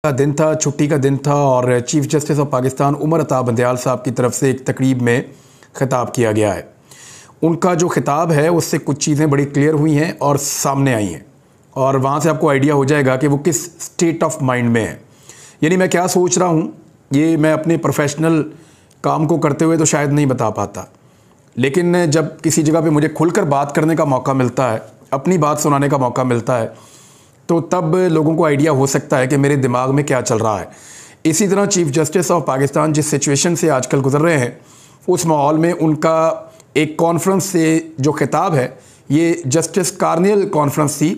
का दिन था, छुट्टी का दिन था और chief justice of Pakistan Umar Ata Bandial साहब की तरफ से एक तकरीब में ख़िताब किया गया है। उनका जो ख़िताब है उससे कुछ चीज़ें बड़ी क्लियर हुई हैं और सामने आई हैं और वहाँ से आपको आइडिया हो जाएगा कि वो किस स्टेट ऑफ माइंड में है। यानी मैं क्या सोच रहा हूँ ये मैं अपने प्रोफेशनल काम को करते हुए तो शायद नहीं बता पाता, लेकिन जब किसी जगह पे मुझे खुलकर बात करने का मौका मिलता है, अपनी बात सुनाने का मौका मिलता है, तो तब लोगों को आइडिया हो सकता है कि मेरे दिमाग में क्या चल रहा है। इसी तरह चीफ जस्टिस ऑफ पाकिस्तान जिस सिचुएशन से आजकल गुजर रहे हैं, उस माहौल में उनका एक कॉन्फ्रेंस से जो खिताब है ये जस्टिस कार्नियल कॉन्फ्रेंस थी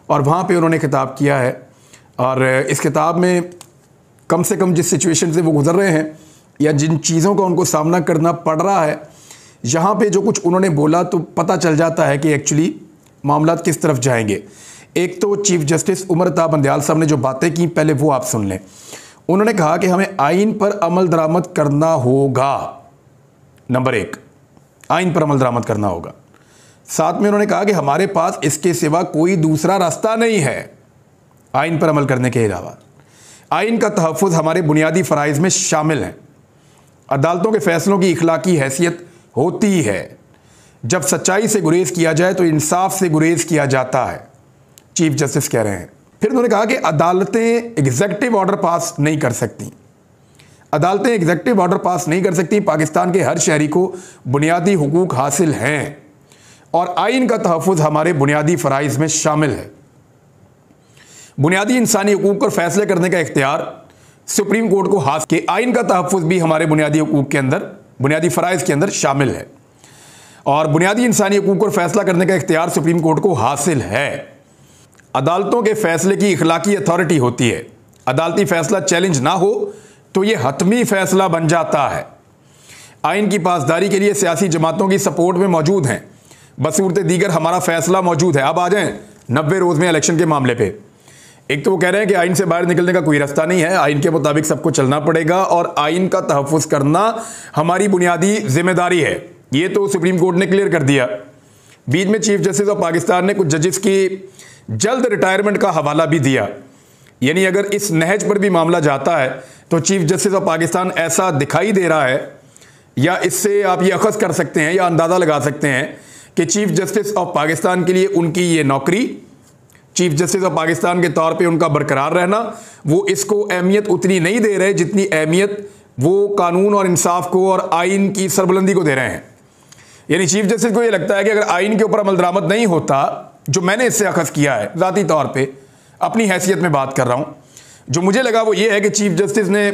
और वहाँ पे उन्होंने खिताब किया है। और इस किताब में कम से कम जिस सिचुएशन से वो गुजर रहे हैं या जिन चीज़ों का उनको सामना करना पड़ रहा है, यहाँ पे जो कुछ उन्होंने बोला तो पता चल जाता है कि एक्चुअली मामलात किस तरफ जाएंगे। एक तो चीफ जस्टिस उमर अता बंदयाल साहब ने जो बातें की पहले वो आप सुन लें। उन्होंने कहा कि हमें आइन पर अमल दरामद करना होगा। नंबर एक, आइन पर अमल दरामद करना होगा। साथ में उन्होंने कहा कि हमारे पास इसके सिवा कोई दूसरा रास्ता नहीं है आइन पर अमल करने के अलावा। आइन का तहफ़्फ़ुज़ हमारे बुनियादी फ़राइज़ में शामिल है। अदालतों के फ़ैसलों की इखलाकी हैसियत होती है। जब सच्चाई से गुरेज़ किया जाए तो इंसाफ से गुरेज़ किया जाता है, चीफ जस्टिस कह रहे हैं। फिर उन्होंने कहा कि अदालतें एग्जेक्टिव ऑर्डर पास नहीं कर सकती। अदालतें एग्जेक्टिव ऑर्डर पास नहीं कर सकती। पाकिस्तान के हर शहरी को बुनियादी हुकूक हासिल हैं और आइन का तहफ़्फ़ुज़ हमारे बुनियादी फ़राइज़ में शामिल है। बुनियादी इंसानी हुकूक पर फैसले करने का इख्तियार सुप्रीम कोर्ट को हासिल के आइन का तहफ़्फ़ुज़ भी हमारे बुनियादी हुकूक के अंदर, बुनियादी फ़राइज़ के अंदर शामिल है और बुनियादी इंसानी हुकूक पर फैसला करने का इख्तियार सुप्रीम कोर्ट को हासिल है। अदालतों के फैसले की इखलाकी अथॉरिटी होती है। अदालती फैसला चैलेंज ना हो तो यह हतमी फैसला बन जाता है। आइन की पासदारी के लिए सियासी जमातों की सपोर्ट में मौजूद हैं। बसूरत दीगर हमारा फैसला मौजूद है। अब आ जाएं 90 रोज़ में इलेक्शन के मामले पे। एक तो वो कह रहे हैं कि आइन से बाहर निकलने का कोई रास्ता नहीं है, आइन के मुताबिक सबको चलना पड़ेगा और आइन का तहफ़्फ़ुज़ करना हमारी बुनियादी जिम्मेदारी है। ये तो सुप्रीम कोर्ट ने क्लियर कर दिया। बीच में चीफ जस्टिस ऑफ पाकिस्तान ने कुछ जजेस की जल्द रिटायरमेंट का हवाला भी दिया। यानी अगर इस नहज पर भी मामला जाता है तो चीफ जस्टिस ऑफ पाकिस्तान ऐसा दिखाई दे रहा है, या इससे आप ये अखज़ कर सकते हैं या अंदाज़ा लगा सकते हैं कि चीफ जस्टिस ऑफ पाकिस्तान के लिए उनकी ये नौकरी, चीफ जस्टिस ऑफ पाकिस्तान के तौर पे उनका बरकरार रहना, वो इसको अहमियत उतनी नहीं दे रहे जितनी अहमियत वो कानून और इंसाफ को और आइन की सरबुलंदी को दे रहे हैं। यानी चीफ जस्टिस को ये लगता है कि अगर आइन के ऊपर अमल दरामद नहीं होता, जो मैंने इससे अखज़ किया है, ज़ाती तौर पे अपनी हैसियत में बात कर रहा हूँ, जो मुझे लगा वो ये है कि चीफ जस्टिस ने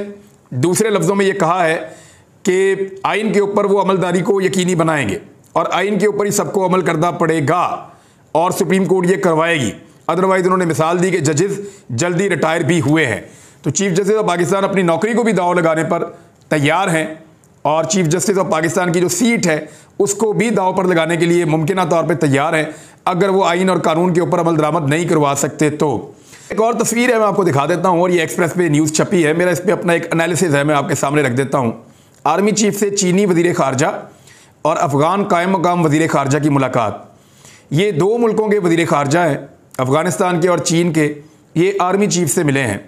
दूसरे लफ्ज़ों में ये कहा है कि आइन के ऊपर वो अमलदारी को यकीनी बनाएंगे और आइन के ऊपर ही सबको अमल करना पड़ेगा और सुप्रीम कोर्ट ये करवाएगी। अदरवाइज़ उन्होंने मिसाल दी कि जजेस जल्दी रिटायर भी हुए हैं। तो चीफ जस्टिस ऑफ पाकिस्तान अपनी नौकरी को भी दांव लगाने पर तैयार हैं और चीफ जस्टिस ऑफ पाकिस्तान की जो सीट है उसको भी दांव पर लगाने के लिए मुमकिना तौर पर तैयार हैं अगर वो आइन और कानून के ऊपर अमल दरामद नहीं करवा सकते। तो एक और तस्वीर है, मैं आपको दिखा देता हूँ और ये एक्सप्रेस पे न्यूज़ छपी है। मेरा इस पर अपना एक एनालिसिस है, मैं आपके सामने रख देता हूँ। आर्मी चीफ से चीनी वज़ीर ख़ारजा और अफ़गान कायम मकाम वज़ीर ख़ारजा की मुलाकात। ये दो मुल्कों के वज़ीर ख़ारजा हैं, अफ़गानिस्तान के और चीन के। ये आर्मी चीफ से मिले हैं।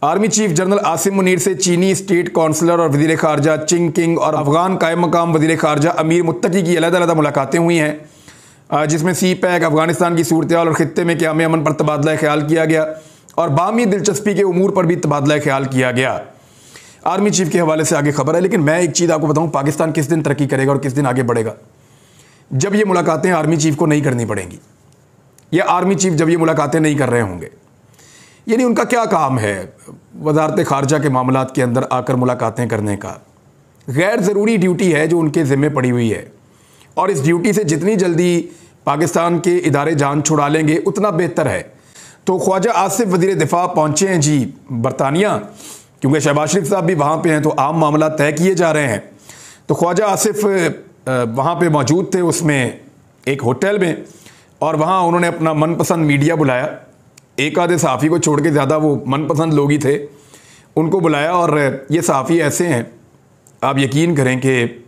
Army chief general Asim Munir से चीनी स्टेट काउंसलर और वज़ीर ख़ारजा चिंग किंग और अफ़गान कायम मकाम वज़ीर ख़ारजा अमीर मुत्तकी की अलग-अलग मुलाकातें हुई हैं, जिसमें सी पैक, अफ़गानिस्तान की सूरत हाल और ख़ित्ते में क़याम अमन पर तबादला ख्याल किया गया और बाहमी दिलचस्पी के उमूर पर भी तबादला ख्याल किया गया। आर्मी चीफ के हवाले से आगे खबर है। लेकिन मैं एक चीज़ आपको बताऊँ, पाकिस्तान किस दिन तरक्की करेगा और किस दिन आगे बढ़ेगा, जब ये मुलाकातें आर्मी चीफ को नहीं करनी पड़ेंगी, या आर्मी चीफ जब ये मुलाकातें नहीं कर रहे होंगे। यानी उनका क्या काम है वज़ारत ख़ारजा के मामलात के अंदर आकर मुलाकातें करने का? गैर ज़रूरी ड्यूटी है जो उनके ज़िम्मे पड़ी हुई है और इस ड्यूटी से जितनी जल्दी पाकिस्तान के इदारे जान छुड़ा लेंगे उतना बेहतर है। तो ख्वाजा आसिफ वज़ीर दिफा पहुँचे हैं जी बरतानिया, क्योंकि शहबाज शरीफ साहब भी वहाँ पे हैं, तो आम मामला तय किए जा रहे हैं। तो ख्वाजा आसिफ वहाँ पे मौजूद थे उसमें एक होटल में और वहाँ उन्होंने अपना मनपसंद मीडिया बुलाया। एक आधे सहाफ़ी को छोड़ के ज़्यादा वो मनपसंद लोग ही थे, उनको बुलाया। और ये सहाफ़ी ऐसे हैं, आप यकीन करें कि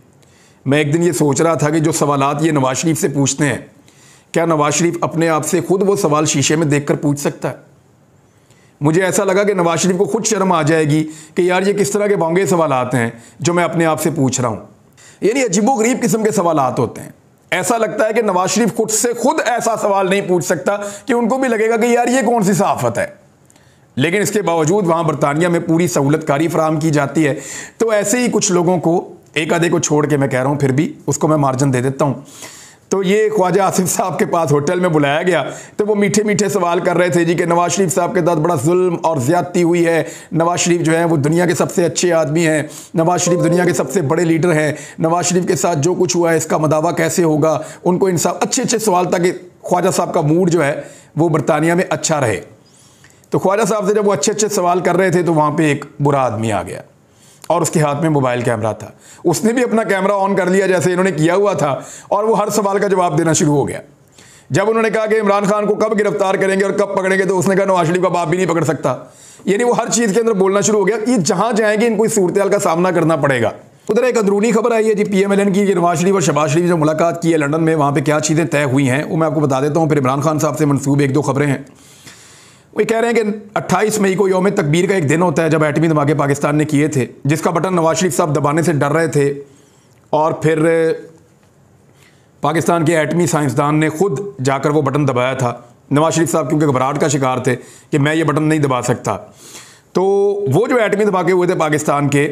मैं एक दिन ये सोच रहा था कि जो सवालात ये नवाज शरीफ से पूछते हैं, क्या नवाज शरीफ अपने आप से खुद वो सवाल शीशे में देखकर पूछ सकता है? मुझे ऐसा लगा कि नवाज शरीफ को खुद शर्म आ जाएगी कि यार ये किस तरह के भोंगे सवाल आते हैं जो मैं अपने आप से पूछ रहा हूं। यानी अजीबोगरीब किस्म के सवाल होते हैं। ऐसा लगता है कि नवाज शरीफ खुद से खुद ऐसा सवाल नहीं पूछ सकता कि उनको भी लगेगा कि यार ये कौन सी सहाफत है। लेकिन इसके बावजूद वहां बरतानिया में पूरी सहूलतकारी फराहम की जाती है। तो ऐसे ही कुछ लोगों को, एक आधे को छोड़ के मैं कह रहा हूं, फिर भी उसको मैं मार्जिन दे देता हूं। तो ये ख्वाजा आसिफ साहब के पास होटल में बुलाया गया, तो वो मीठे मीठे सवाल कर रहे थे जी कि नवाज शरीफ साहब के साथ बड़ा जुल्म और ज्यादती हुई है, नवाज शरीफ जो है वो दुनिया के सबसे अच्छे आदमी हैं, नवाज शरीफ दुनिया के सबसे बड़े लीडर हैं, नवाज शरीफ के साथ जो कुछ हुआ है इसका मदावा कैसे होगा, उनको इंसाफ, अच्छे अच्छे सवाल, ताकि ख्वाजा साहब का मूड जो है वो बरतानिया में अच्छा रहे। तो ख्वाजा साहब से जब वो अच्छे अच्छे सवाल कर रहे थे तो वहाँ पर एक बुरा आदमी आ गया और उसके हाथ में मोबाइल कैमरा था। उसने भी अपना कैमरा ऑन कर लिया जैसे इन्होंने किया हुआ था, और वो हर सवाल का जवाब देना शुरू हो गया। जब उन्होंने कहा कि इमरान खान को कब गिरफ्तार करेंगे और कब पकड़ेंगे, तो उसने कहा नवाज शरीफ का बाप भी नहीं पकड़ सकता। यानी वो हर चीज़ के अंदर बोलना शुरू हो गया कि जहां जाएंगे इनको इस सूरत हाल का सामना करना पड़ेगा। उधर एक अंदरूनी खबर आई है जी PMLN की, नवाज शरीफ और शहबाज शरीफ जो मुलाकात की है लंदन में, वहाँ पर क्या चीज़ें तय हुई हैं वो मैं आपको बता देता हूँ। फिर इमरान खान साहब से मनसूब एक दो खबरें हैं। वो कह रहे हैं कि 28 मई को यौम तकबीर का एक दिन होता है जब एटमी धमाके पाकिस्तान ने किए थे, जिसका बटन नवाज शरीफ साहब दबाने से डर रहे थे, और फिर पाकिस्तान के एटमी साइंसदान ने खुद जाकर वो बटन दबाया था। नवाज शरीफ साहब क्योंकि घबराहट का शिकार थे कि मैं ये बटन नहीं दबा सकता। तो वो जो एटमी धमाके हुए थे पाकिस्तान के,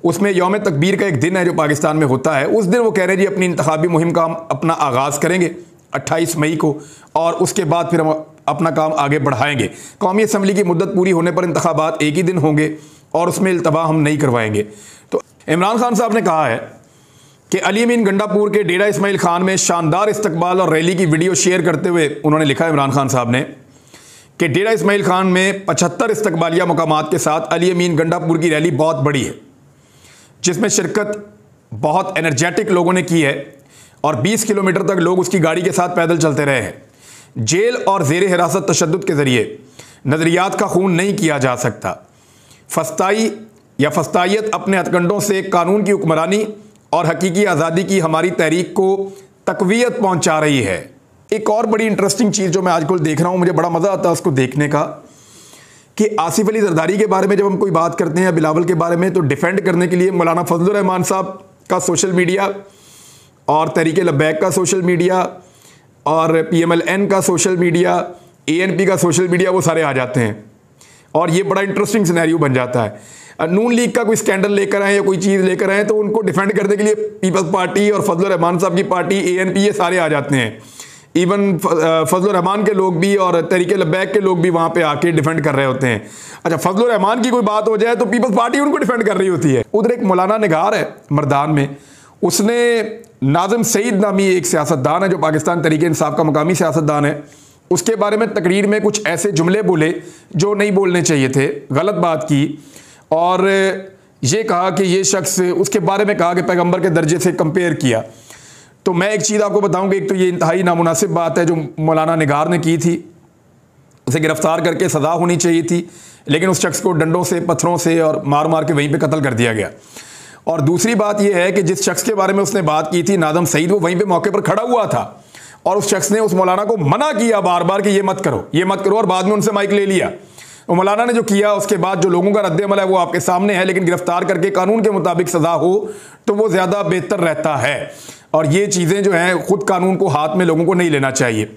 उसमें यौम तकबीर का एक दिन है जो पाकिस्तान में होता है। उस दिन वो कह रहे हैं जी अपनी इंतखाबी मुहिम का हम अपना आगाज़ करेंगे 28 मई को, और उसके बाद फिर हम अपना काम आगे बढ़ाएंगे। कौमी असम्बली की मुद्दत पूरी होने पर इंतखाबात एक ही दिन होंगे और उसमें इल्तवा हम नहीं करवाएंगे। तो इमरान खान साहब ने कहा है कि अली अमीन गंडापुर के डेरा इस्माइल खान में शानदार इस्तकबाल और रैली की वीडियो शेयर करते हुए उन्होंने लिखा, इमरान खान साहब ने, कि डेरा इस्माइल खान में 75 इस्तकबालिया मकामात के साथ अली अमीन गंडापुर की रैली बहुत बड़ी है, जिसमें शिरकत बहुत एनर्जेटिक लोगों ने की है और 20 किलोमीटर तक लोग उसकी गाड़ी के साथ पैदल चलते रहे हैं। जेल और ज़ेर हिरासत तशद्दुद के ज़रिए नज़रियात का खून नहीं किया जा सकता। फस्ताई या फस्तायत अपने हथकंडों से कानून की हुक्मरानी और हकीकी आज़ादी की हमारी तहरीक को तक़वियत पहुँचा रही है। एक और बड़ी इंटरेस्टिंग चीज़ जो मैं आजकल देख रहा हूँ, मुझे बड़ा मज़ा आता है उसको देखने का, कि आसिफ अली जरदारी के बारे में जब हम कोई बात करते हैं या बिलावल के बारे में, तो डिफेंड करने के लिए मौलाना फजलुर रहमान साहब का सोशल मीडिया और तहरीक लब्बैक का सोशल मीडिया और PMLN का सोशल मीडिया, ANP का सोशल मीडिया, वो सारे आ जाते हैं और ये बड़ा इंटरेस्टिंग सिनेरियो बन जाता है। नून लीग का कोई स्कैंडल लेकर आए या कोई चीज़ लेकर आए तो उनको डिफेंड करने के लिए पीपल्स पार्टी और फजलुर रहमान साहब की पार्टी, ANP, ये सारे आ जाते हैं। इवन फजलुर रहमान के लोग भी और तहरीक लब्बैक के लोग भी वहाँ पे आके डिफेंड कर रहे होते हैं। अच्छा, फजलुर रहमान की कोई बात हो जाए तो पीपल्स पार्टी उनको डिफेंड कर रही होती है। उधर एक मौलाना निगार है मर्दान में, उसने नाज़िम सईद नामी एक सियासतदान है जो पाकिस्तान तहरीक इंसाफ का मकामी सियासतदान है, उसके बारे में तकरीर में कुछ ऐसे जुमले बोले जो नहीं बोलने चाहिए थे, गलत बात की, और ये कहा कि ये शख्स, उसके बारे में कहा कि पैगंबर के दर्जे से कंपेयर किया। तो मैं एक चीज़ आपको बताऊं कि एक तो ये इंतहाई नामुनासिब बात है जो मौलाना निगार ने की थी, उसे गिरफ्तार करके सज़ा होनी चाहिए थी, लेकिन उस शख्स को डंडों से, पत्थरों से और मार मार के वहीं पे कत्ल कर दिया गया। और दूसरी बात यह है कि जिस शख्स के बारे में उसने बात की थी, नाज़िम सईद, वो वहीं पे मौके पर खड़ा हुआ था और उस शख्स ने उस मौलाना को मना किया बार बार कि ये मत करो, ये मत करो, और बाद में उनसे माइक ले लिया। तो मौलाना ने जो किया उसके बाद जो लोगों का रद्द-ए-अमल है वो आपके सामने है, लेकिन गिरफ्तार करके कानून के मुताबिक सज़ा हो तो वो ज़्यादा बेहतर रहता है। और ये चीज़ें जो हैं खुद कानून को हाथ में लोगों को नहीं लेना चाहिए।